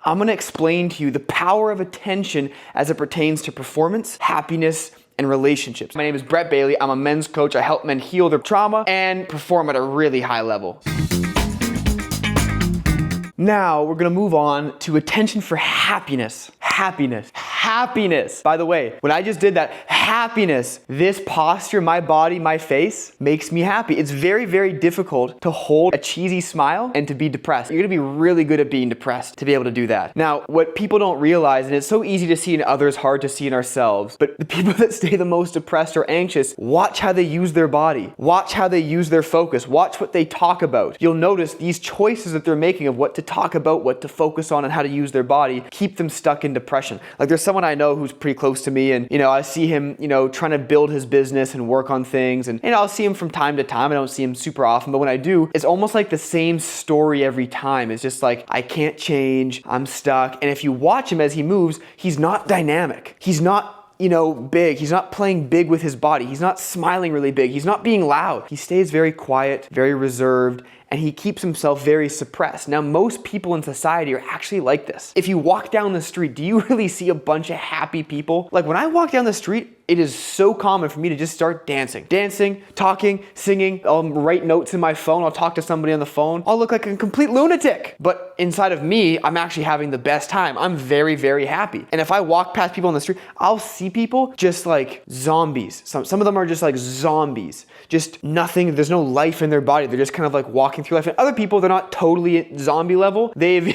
I'm gonna explain to you the power of attention as it pertains to performance, happiness, and relationships. My name is Brett Bailey. I'm a men's coach. I help men heal their trauma and perform at a really high level. Now we're gonna move on to attention for happiness. Happiness. By the way, when I just did that, happiness, this posture, my body, my face, makes me happy. It's very, very difficult to hold a cheesy smile and to be depressed. You're gonna be really good at being depressed to be able to do that. Now, what people don't realize, and it's so easy to see in others, hard to see in ourselves, but the people that stay the most depressed or anxious, watch how they use their body. Watch how they use their focus. Watch what they talk about. You'll notice these choices that they're making of what to talk about, what to focus on, and how to use their body keep them stuck in depression. Like there's someone I know who's pretty close to me, and I see him, trying to build his business and work on things, and I'll see him from time to time. I don't see him super often, but when I do, it's almost like the same story every time. It's just like, I can't change, I'm stuck. And if you watch him as he moves, he's not dynamic. He's not big. He's not playing big with his body. He's not smiling really big. He's not being loud. He stays very quiet, very reserved, and he keeps himself very suppressed. Now, most people in society are actually like this. If you walk down the street, do you really see a bunch of happy people? Like when I walk down the street, it is so common for me to just start dancing, talking, singing. I'll write notes in my phone. I'll talk to somebody on the phone. I'll look like a complete lunatic. But inside of me, I'm actually having the best time. I'm very, very happy. And if I walk past people on the street, I'll see people just like zombies. Some of them are just like zombies. Just nothing. There's no life in their body. They're just kind of like walking through life. And other people, they're not totally at zombie level. They've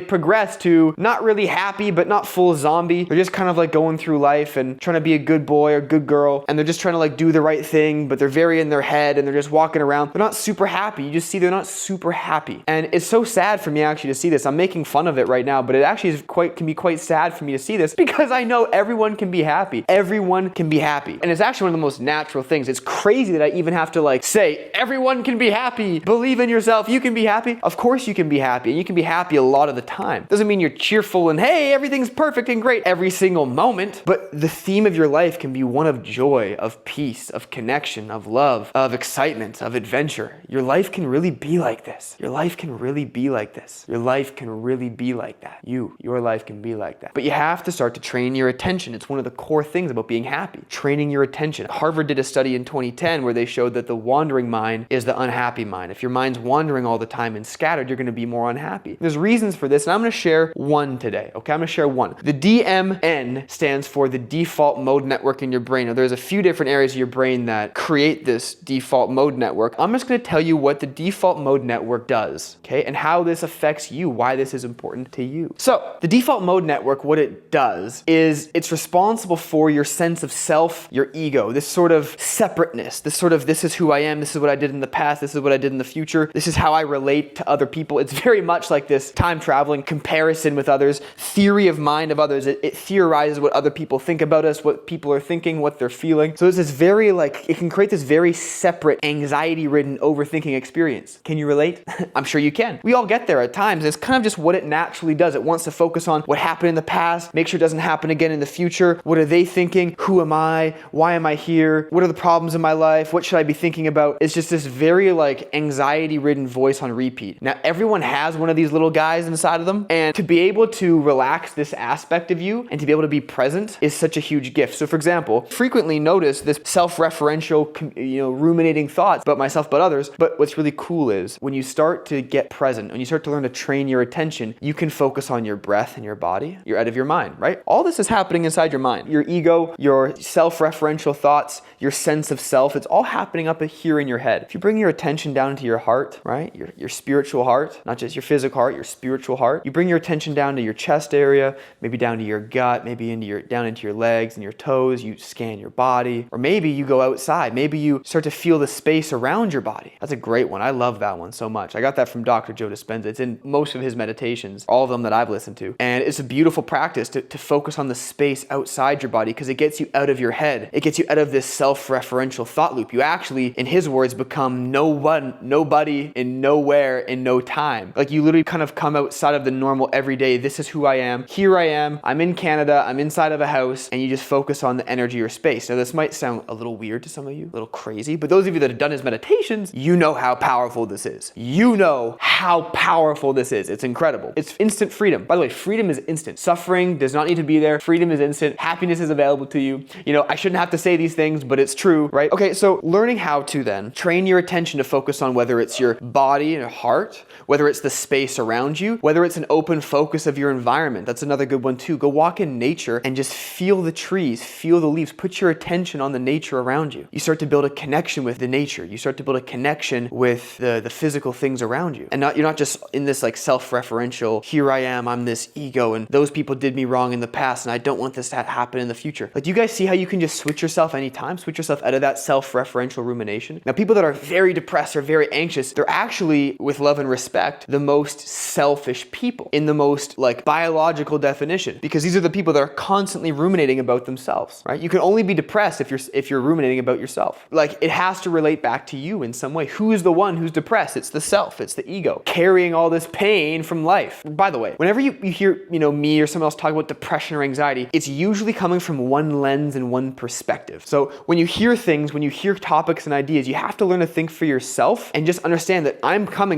progressed to not really happy, but not full zombie. They're just kind of like going through life and trying to be a good boy or good girl, and they're just trying to like do the right thing, but they're very in their head and they're just walking around. They're not super happy. You just see they're not super happy. And it's so sad for me actually to see this. I'm making fun of it right now, but it actually can be quite sad for me to see this because I know everyone can be happy. Everyone can be happy. And it's actually one of the most natural things. It's crazy that I even have to like say, everyone can be happy. Believe in yourself. You can be happy. Of course you can be happy, and you can be happy a lot of the time. Doesn't mean you're cheerful and hey, everything's perfect and great every single moment, but the theme of your life can be one of joy, of peace, of connection, of love, of excitement, of adventure. Your life can really be like this. Your life can really be like this. Your life can really be like that. Your life can be like that. But you have to start to train your attention. It's one of the core things about being happy. Training your attention. Harvard did a study in 2010 where they showed that the wandering mind is the unhappy mind. If your mind's wandering all the time and scattered, you're going to be more unhappy. There's reasons for this, and I'm going to share one today. Okay, I'm going to share one. The DMN stands for the default mode network in your brain. Now, there's a few different areas of your brain that create this default mode network. I'm just going to tell you what the default mode network does, okay, and how this affects you, why this is important to you. So, the default mode network, what it does is it's responsible for your sense of self, your ego, this sort of separateness, this is who I am, this is what I did in the past, this is what I did in the future, this is how I relate to other people. It's very much like this time traveling comparison with others, theory of mind of others. It theorizes what other people think about us, what people are thinking, what they're feeling. So it's this very it can create this very separate, anxiety-ridden, overthinking experience. Can you relate? I'm sure you can. We all get there at times. It's kind of just what it naturally does. It wants to focus on what happened in the past, make sure it doesn't happen again in the future. What are they thinking? Who am I? Why am I here? What are the problems in my life? What should I be thinking about? It's just this very anxiety-ridden voice on repeat. Now, everyone has one of these little guys inside of them, and to be able to relax this aspect of you and to be able to be present is such a huge gift. So for example, frequently notice this self-referential, ruminating thoughts about myself, but others. But what's really cool is when you start to get present, when you start to learn to train your attention, you can focus on your breath and your body. You're out of your mind, right? All this is happening inside your mind. Your ego, your self-referential thoughts, your sense of self, it's all happening up here in your head. If you bring your attention down into your heart, right? Your spiritual heart, not just your physical heart, your spiritual heart. You bring your attention down to your chest area, maybe down to your gut, maybe down into your legs and your toes. You scan your body, or maybe you go outside. Maybe you start to feel the space around your body. That's a great one. I love that one so much. I got that from Dr. Joe Dispenza. It's in most of his meditations, all of them that I've listened to. And it's a beautiful practice to focus on the space outside your body because it gets you out of your head. It gets you out of this self-referential thought loop. You actually, in his words, become nobody, in nowhere, in no time. Like you literally kind of come outside of the normal everyday, this is who I am, here I am, I'm in Canada, I'm inside of a house, and you just focus focus on the energy or space. Now, this might sound a little weird to some of you, a little crazy, but those of you that have done his meditations, you know how powerful this is. You know how powerful this is. It's incredible. It's instant freedom. By the way, freedom is instant. Suffering does not need to be there. Freedom is instant. Happiness is available to you. You know, I shouldn't have to say these things, but it's true, right? Okay, so learning how to then train your attention to focus on whether it's your body and heart, whether it's the space around you, whether it's an open focus of your environment. That's another good one too. Go walk in nature and just feel the trees, feel the leaves, put your attention on the nature around you. You start to build a connection with the nature. You start to build a connection with the physical things around you. And you're not just in this like self-referential, here I am, I'm this ego, and those people did me wrong in the past, and I don't want this to happen in the future. Like, do you guys see how you can just switch yourself anytime, switch yourself out of that self-referential rumination? Now, people that are very depressed or very anxious, they're actually, with love and respect, the most selfish people in the most like biological definition, because these are the people that are constantly ruminating about themselves, right? You can only be depressed if you're ruminating about yourself. Like, it has to relate back to you in some way. Who is the one who's depressed? It's the self, it's the ego, carrying all this pain from life. By the way, whenever you hear, me or someone else talk about depression or anxiety, it's usually coming from one lens and one perspective. So when you hear things, when you hear topics and ideas, you have to learn to think for yourself and just understand that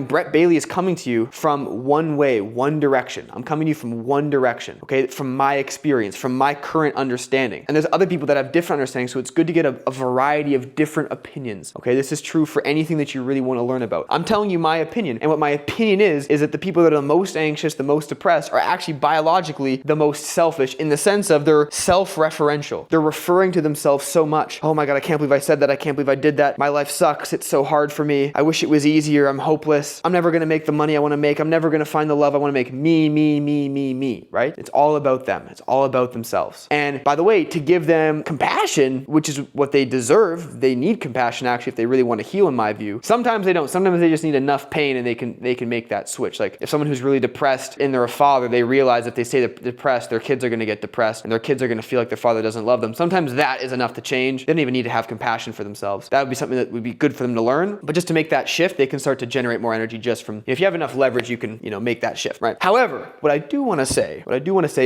Brett Bailey is coming to you from one way, one direction. I'm coming to you from one direction, okay? From my experience, from my current understanding. And there's other people that have different understandings, so it's good to get a variety of different opinions, okay? This is true for anything that you really want to learn about. I'm telling you my opinion, and what my opinion is that the people that are the most anxious, the most depressed, are actually biologically the most selfish, in the sense of they're self-referential. They're referring to themselves so much. Oh my God, I can't believe I said that. I can't believe I did that. My life sucks. It's so hard for me. I wish it was easier. I'm hopeless. I'm never going to make the money I want to make. I'm never going to find the love I want to make. Me, right? It's all about them. It's all about themselves. And by the way, to give them compassion, which is what they deserve, they need compassion actually if they really want to heal, in my view. Sometimes they don't. Sometimes they just need enough pain and they can make that switch. Like, if someone who's really depressed and they're a father, they realize if they stay depressed, their kids are going to get depressed and their kids are going to feel like their father doesn't love them. Sometimes that is enough to change. They don't even need to have compassion for themselves. That would be something that would be good for them to learn. But just to make that shift, they can start to generate more energy just from, if you have enough leverage, you can, make that shift, right? However, what I do want to say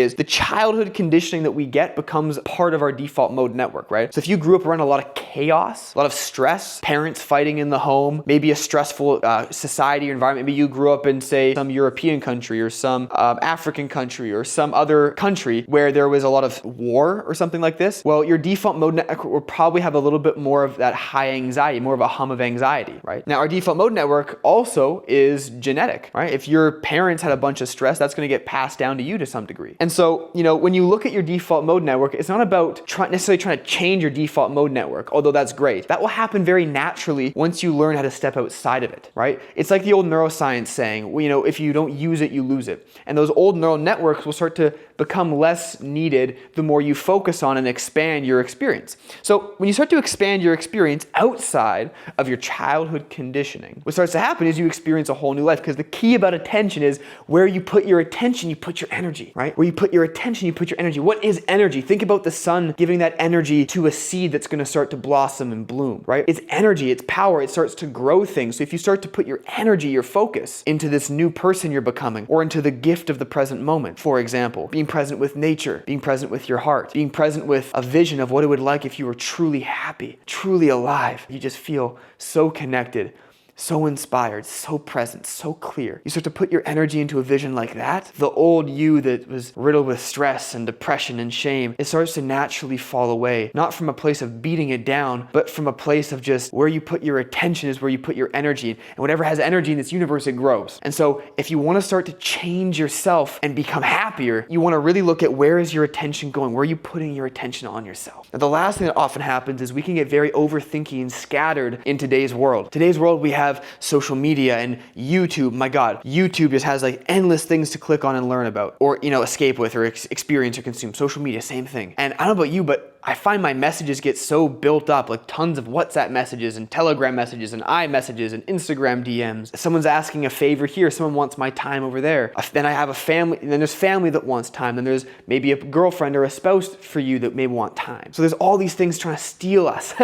is the childhood conditioning that we get becomes part of our default mode network, right? So if you grew up around a lot of chaos, a lot of stress, parents fighting in the home, maybe a stressful society or environment, maybe you grew up in, say, some European country or some African country or some other country where there was a lot of war or something like this, well, your default mode network will probably have a little bit more of that high anxiety, more of a hum of anxiety, right? Now, our default mode network also is genetic, right? If your parents had a bunch of stress, that's going to get passed down to you to some degree. And so, when you look at your default mode network, it's not about necessarily trying to change your default mode network, although that's great. That will happen very naturally once you learn how to step outside of it, right? It's like the old neuroscience saying, if you don't use it, you lose it. And those old neural networks will start to become less needed the more you focus on and expand your experience. So when you start to expand your experience outside of your childhood conditioning, what starts to happen is you experience a whole new life, because the key about attention is where you put your attention, you put your energy, right? Where you put your attention, you put your energy. What is energy? Think about the sun giving that energy to a seed that's going to start to blossom and bloom, right? It's energy, it's power, it starts to grow things. So if you start to put your energy, your focus into this new person you're becoming, or into the gift of the present moment, for example, being present with nature, being present with your heart, being present with a vision of what it would like if you were truly happy, truly alive. You just feel so connected, so inspired, so present, so clear. You start to put your energy into a vision like that. The old you that was riddled with stress and depression and shame, it starts to naturally fall away, not from a place of beating it down, but from a place of just where you put your attention is where you put your energy. And whatever has energy in this universe, it grows. And so if you want to start to change yourself and become happier, you want to really look at where is your attention going? Where are you putting your attention on yourself? Now, the last thing that often happens is we can get very overthinking and scattered in today's world. Today's world, we have social media and YouTube. My God, YouTube just has like endless things to click on and learn about, or escape with, or experience or consume. Social media, same thing. And I don't know about you, but I find my messages get so built up, like tons of WhatsApp messages and Telegram messages and iMessages and Instagram DMs. Someone's asking a favor here, someone wants my time over there. Then I have a family, and then there's family that wants time. Then there's maybe a girlfriend or a spouse for you that may want time. So there's all these things trying to steal us,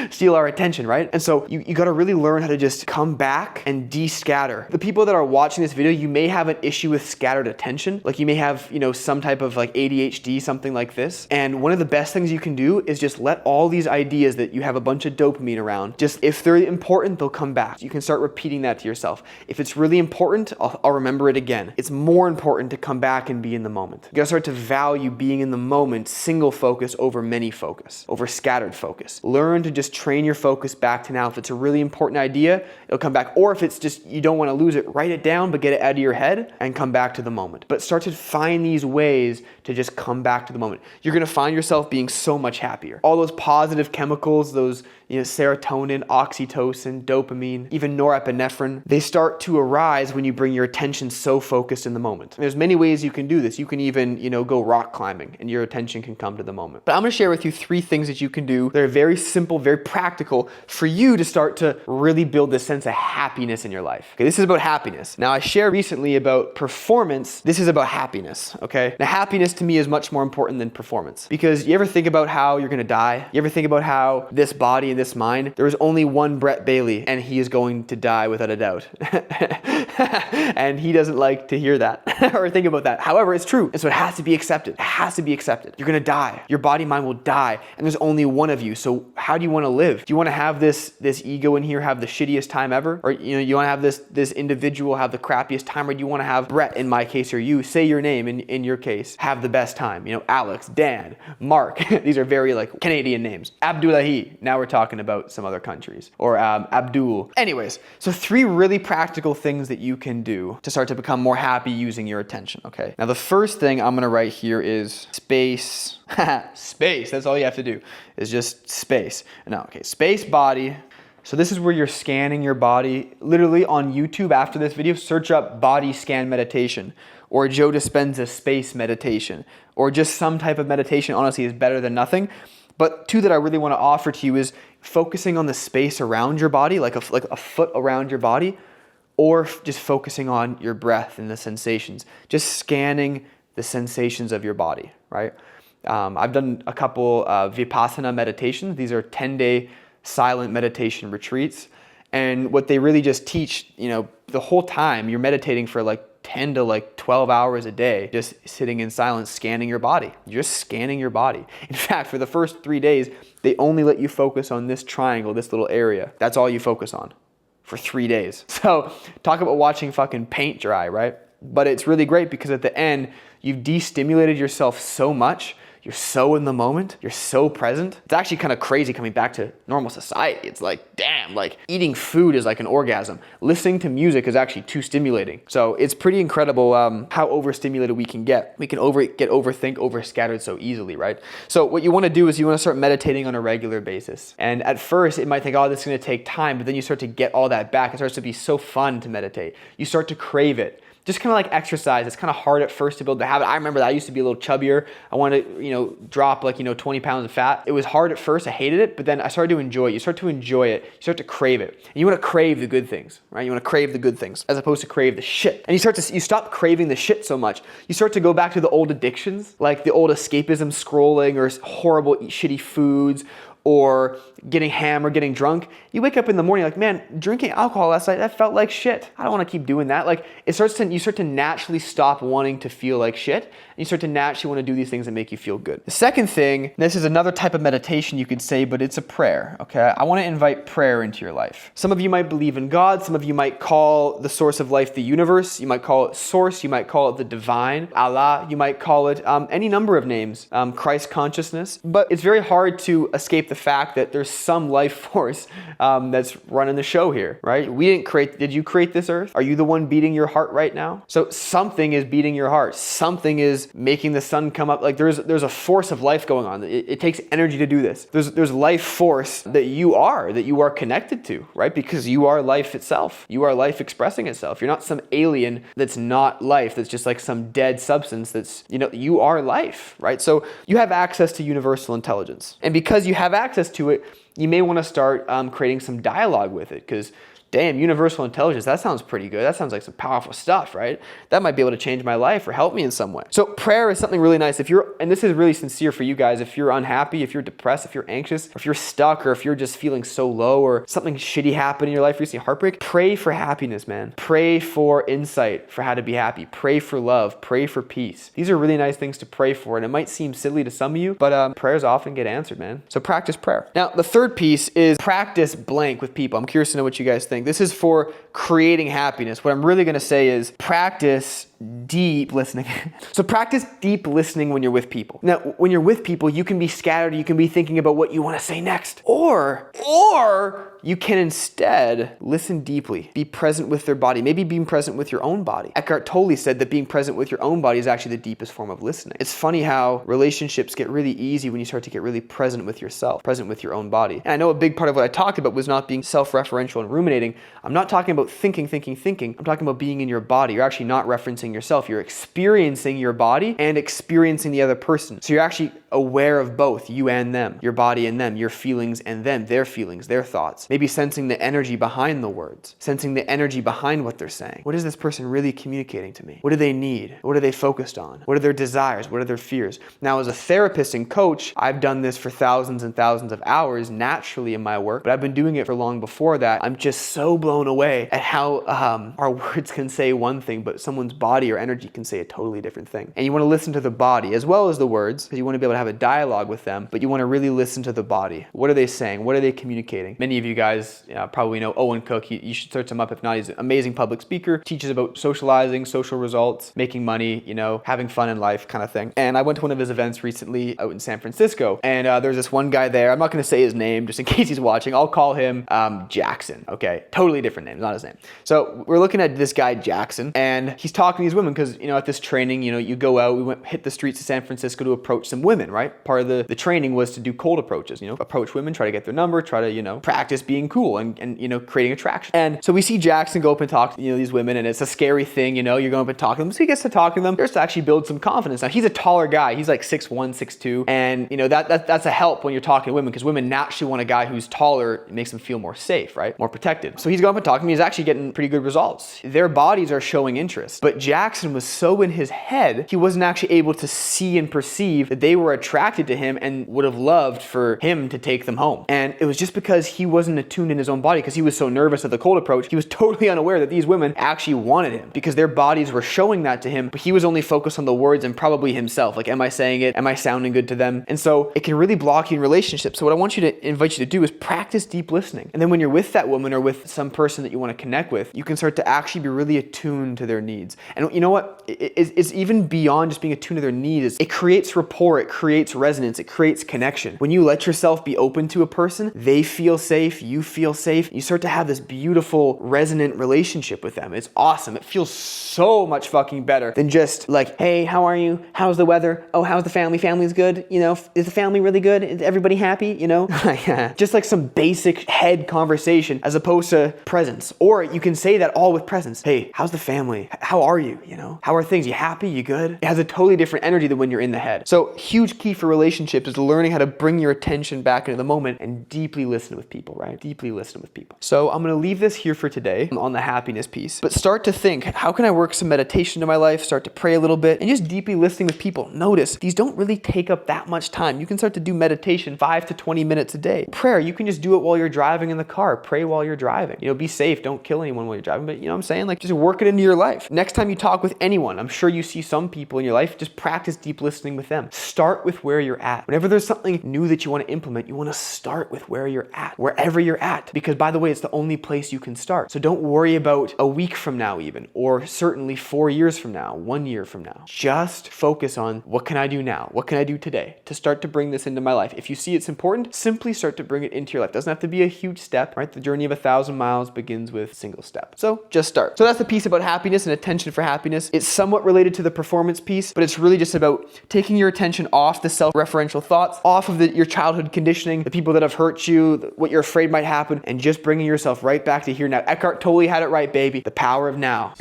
steal our attention, right? And so you gotta really learn how to just come back and de-scatter. The people that are watching this video, you may have an issue with scattered attention. Like you may have, some type of like ADHD, something like this. And one of the best things you can do is just let all these ideas that you have a bunch of dopamine around, just if they're important, they'll come back. You can start repeating that to yourself. If it's really important, I'll remember it again. It's more important to come back and be in the moment. You gotta start to value being in the moment, single focus over many focus, over scattered focus. Learn to just train your focus back to now. If it's a really important idea, it'll come back. Or if it's just, you don't wanna lose it, write it down, but get it out of your head and come back to the moment. But start to find these ways to just come back to the moment. You're gonna find yourself being so much happier. All those positive chemicals, those serotonin, oxytocin, dopamine, even norepinephrine, they start to arise when you bring your attention so focused in the moment. And there's many ways you can do this. You can even, go rock climbing and your attention can come to the moment. But I'm gonna share with you 3 things that you can do that are very simple, very practical for you to start to really build this sense of happiness in your life. Okay, this is about happiness. Now I shared recently about performance. This is about happiness, okay? Now happiness to me is much more important than performance, because you ever think about how you're gonna die? You ever think about how this body and this mind, there is only one Brett Bailey and he is going to die without a doubt. And he doesn't like to hear that or think about that. However, it's true. And so it has to be accepted. It has to be accepted. You're gonna die. Your body, mind will die. And there's only one of you. So how do you wanna live? Do you wanna have this ego in here have the shittiest time ever? Or you wanna have this individual have the crappiest time? Or do you wanna have Brett, in my case, or you, say your name in your case, have the best time? Alex, Dan, Mark. These are very Canadian names. Abdullahi. Now we're talking about some other countries. Or Abdul. Anyways, so 3 really practical things that you can do to start to become more happy using your attention, okay? Now the first thing I'm gonna write here is space. Space, that's all you have to do, is just space. Now, okay, space body. So this is where you're scanning your body. Literally on YouTube after this video, search up body scan meditation or Joe Dispenza space meditation or just some type of meditation. Honestly, is better than nothing. But 2 that I really want to offer to you is focusing on the space around your body, like a foot around your body, or just focusing on your breath and the sensations, just scanning the sensations of your body, right? I've done a couple Vipassana meditations. These are 10-day silent meditation retreats. And what they really just teach, the whole time you're meditating for 10 to 12 hours a day, just sitting in silence, scanning your body. You're just scanning your body. In fact, for the first 3 days, they only let you focus on this triangle, this little area. That's all you focus on for 3 days. So talk about watching fucking paint dry, right? But it's really great because at the end, you've de-stimulated yourself so much. You're so in the moment. You're so present. It's actually kind of crazy coming back to normal society. It's damn, eating food is like an orgasm. Listening to music is actually too stimulating. So it's pretty incredible how overstimulated we can get. We can overthink, overscattered so easily, right? So what you want to do is you want to start meditating on a regular basis. And at first it might think, oh, this is going to take time, but then you start to get all that back. It starts to be so fun to meditate. You start to crave it. Just kind of like exercise. It's kind of hard at first to build the habit. I remember that I used to be a little chubbier. I wanted to, drop 20 pounds of fat. It was hard at first. I hated it, but then I started to enjoy it. You start to enjoy it. You start to crave it. And you want to crave the good things, right? You want to crave the good things as opposed to crave the shit. And you stop craving the shit so much. You start to go back to the old addictions, like the old escapism, scrolling, or horrible, shitty foods, or getting hammered, getting drunk. You wake up in the morning man, drinking alcohol last night, that felt like shit. I don't want to keep doing that. You start to naturally stop wanting to feel like shit, and you start to naturally want to do these things that make you feel good. The second thing, this is another type of meditation you could say, but it's a prayer, okay? I want to invite prayer into your life. Some of you might believe in God. Some of you might call the source of life the universe. You might call it source. You might call it the divine, Allah. You might call it any number of names, Christ consciousness. But it's very hard to escape the fact that there's some life force that's running the show here, right? Did you create this earth? Are you the one beating your heart right now? So something is beating your heart. Something is making the sun come up. There's a force of life going on. It takes energy to do this. There's life force that you are connected to, right? Because you are life itself. You are life expressing itself. You're not some alien that's not life, that's just like some dead substance that's, you are life, right? So you have access to universal intelligence. And because you have access to it, you may want to start creating some dialogue with it, because Damn, universal intelligence, that sounds pretty good. That sounds like some powerful stuff, right? That might be able to change my life or help me in some way. So prayer is something really nice. If you're, and this is really sincere for you guys, if you're unhappy, if you're depressed, if you're anxious, if you're stuck, or if you're just feeling so low, or something shitty happened in your life recently, heartbreak, pray for happiness, man. Pray for insight for how to be happy. Pray for love. Pray for peace. These are really nice things to pray for, and it might seem silly to some of you, but prayers often get answered, man. So practice prayer. Now, the third piece is practice blank with people. I'm curious to know what you guys think. This is for creating happiness. What I'm really going to say is practice deep listening. So practice deep listening when you're with people. Now, when you're with people, you can be scattered. You can be thinking about what you want to say next. Or you can instead listen deeply. Be present with their body. Maybe being present with your own body. Eckhart Tolle said that being present with your own body is actually the deepest form of listening. It's funny how relationships get really easy when you start to get really present with yourself, present with your own body. And I know a big part of what I talked about was not being self-referential and ruminating. I'm not talking about thinking. I'm talking about being in your body. You're actually not referencing yourself. You're experiencing your body and experiencing the other person. So you're actually aware of both, you and them, your body and them, your feelings and them, their feelings, their thoughts. Maybe sensing the energy behind the words, sensing the energy behind what they're saying. What is this person really communicating to me? What do they need? What are they focused on? What are their desires? What are their fears? Now, as a therapist and coach, I've done this for thousands and thousands of hours naturally in my work, but I've been doing it for long before that. I'm just so blown away at how our words can say one thing, but someone's body or energy can say a totally different thing. And you want to listen to the body as well as the words, because you want to be able to have a dialogue with them, but you want to really listen to the body. What are they saying? What are they communicating? Many of you guys probably know Owen Cook. You should search him up if not. He's an amazing public speaker, teaches about socializing, social results, making money, having fun in life kind of thing. And I went to one of his events recently out in San Francisco, and there's this one guy there. I'm not going to say his name just in case he's watching. I'll call him Jackson. Okay, totally different name, not his name. So we're looking at this guy Jackson, and he's talking to these women because at this training, you go out. We hit the streets of San Francisco to approach some women, right? Part of the training was to do cold approaches. Approach women, try to get their number, try to practice being cool and creating attraction. And so we see Jackson go up and talk to these women, and it's a scary thing. You're going up and talking to them. So he gets to talking to them. There's to actually build some confidence. Now he's a taller guy. He's like 6'1", 6'2", and that's a help when you're talking to women, because women naturally want a guy who's taller. It makes them feel more safe, right? More protected. So he's going up and talking to me. He's actually getting pretty good results. Their bodies are showing interest, but Jackson was so in his head, he wasn't actually able to see and perceive that they were attracted to him and would have loved for him to take them home. And it was just because he wasn't attuned in his own body, because he was so nervous at the cold approach. He was totally unaware that these women actually wanted him, because their bodies were showing that to him, but he was only focused on the words and probably himself. Like, am I saying it? Am I sounding good to them? And so it can really block you in relationships. So what I want you to invite you to do is practice deep listening. And then when you're with that woman or with some person that you want to connect with, you can start to actually be really attuned to their needs. And you know what? It's even beyond just being attuned to their needs. It creates rapport. It creates resonance. It creates connection. When you let yourself be open to a person, they feel safe. You feel safe. You start to have this beautiful, resonant relationship with them. It's awesome. It feels so much fucking better than just like, hey, how are you? How's the weather? Oh, how's the family? Family's good? Is the family really good? Is everybody happy? Just like some basic head conversation as opposed to presence. Or you can say that all with presence. Hey, how's the family? How are you? How are things? You happy? You good? It has a totally different energy than when you're in the head. So huge key for relationships is learning how to bring your attention back into the moment and deeply listen with people, right? Deeply listen with people. So I'm going to leave this here for today on the happiness piece, but start to think, how can I work some meditation in my life? Start to pray a little bit and just deeply listening with people. Notice these don't really take up that much time. You can start to do meditation 5 to 20 minutes a day. Prayer, you can just do it while you're driving in the car. Pray while you're driving. Be safe. Don't kill anyone while you're driving, but you know what I'm saying? Like, just work it into your life. Next time you talk with anyone, I'm sure you see some people in your life, just practice deep listening with them. Start with where you're at. Whenever there's something new that you want to implement, you want to start with where you're at, wherever you're at, because by the way, it's the only place you can start. So don't worry about a week from now even, or certainly 4 years from now, 1 year from now. Just focus on, what can I do now? What can I do today to start to bring this into my life? If you see it's important, simply start to bring it into your life. It doesn't have to be a huge step, right? The journey of 1,000 miles begins with a single step. So just start. So that's the piece about happiness and attention for happiness. It's somewhat related to the performance piece, but it's really just about taking your attention off the self-referential thoughts, off of your childhood conditioning, the people that have hurt you, what you're afraid might happen, and just bringing yourself right back to here now. Eckhart Tolle had it right, baby. The power of now.